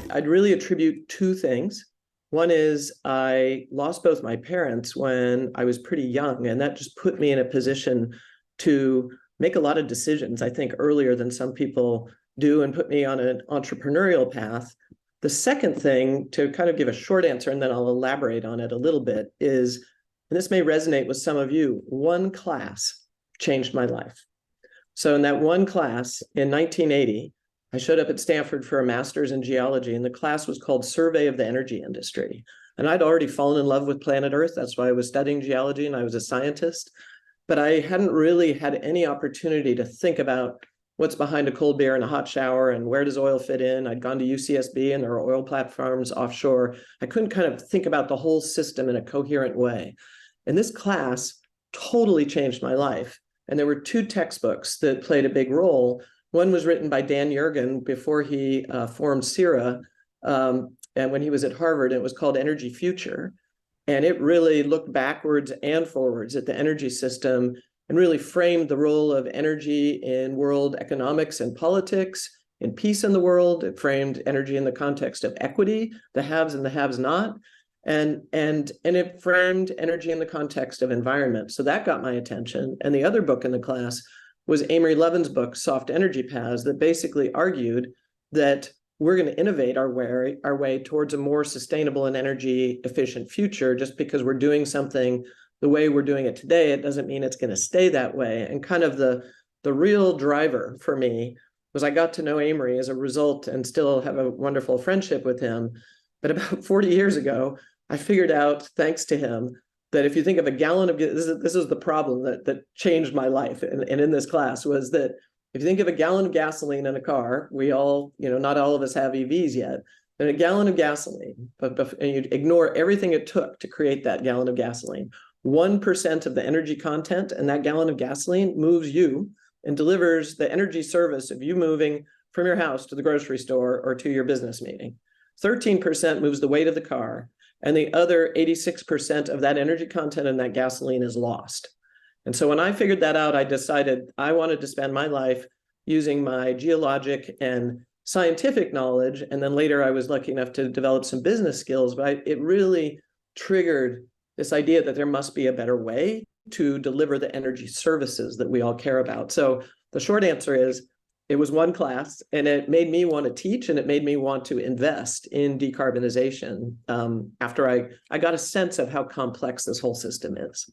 I'd really attribute two things. One is I lost both my parents when I was pretty young, and that just put me in a position to make a lot of decisions, I think, earlier than some people do, and put me on an entrepreneurial path. The second thing, to kind of give a short answer, and then I'll elaborate on it a little bit, is, and this may resonate with some of you, one class changed my life. So in that one class in 1980, I showed up at Stanford for a master's in geology, and the class was called Survey of the Energy Industry. And I'd already fallen in love with planet Earth. That's why I was studying geology and I was a scientist. But I hadn't really had any opportunity to think about what's behind a cold beer and a hot shower and where does oil fit in. I'd gone to UCSB and there are oil platforms offshore. I couldn't kind of think about the whole system in a coherent way. And this class totally changed my life. And there were two textbooks that played a big role. One was written by Dan Yergin before he formed CIRA, and when he was at Harvard. It was called Energy Future. And it really looked backwards and forwards at the energy system and really framed the role of energy in world economics and politics, in peace in the world. It framed energy in the context of equity, the haves and the haves not. And it framed energy in the context of environment. So that got my attention. And the other book in the class was Amory Levin's book, Soft Energy Paths, that basically argued that we're going to innovate our way towards a more sustainable and energy efficient future. Just because we're doing something the way we're doing it today, it doesn't mean it's going to stay that way. And kind of the real driver for me was I got to know Amory as a result and still have a wonderful friendship with him. But about 40 years ago, I figured out, thanks to him, that if you think of a gallon of, this is the problem that changed my life and in this class, was that if you think of a gallon of gasoline in a car, we all, not all of us have EVs yet, and a gallon of gasoline, and you ignore everything it took to create that gallon of gasoline, 1% of the energy content in that gallon of gasoline moves you and delivers the energy service of you moving from your house to the grocery store or to your business meeting. 13% moves the weight of the car, and the other 86% of that energy content in that gasoline is lost. And so when I figured that out, I decided I wanted to spend my life using my geologic and scientific knowledge. And then later I was lucky enough to develop some business skills, but it really triggered this idea that there must be a better way to deliver the energy services that we all care about. So the short answer is, it was one class, and it made me want to teach, and it made me want to invest in decarbonization after I got a sense of how complex this whole system is.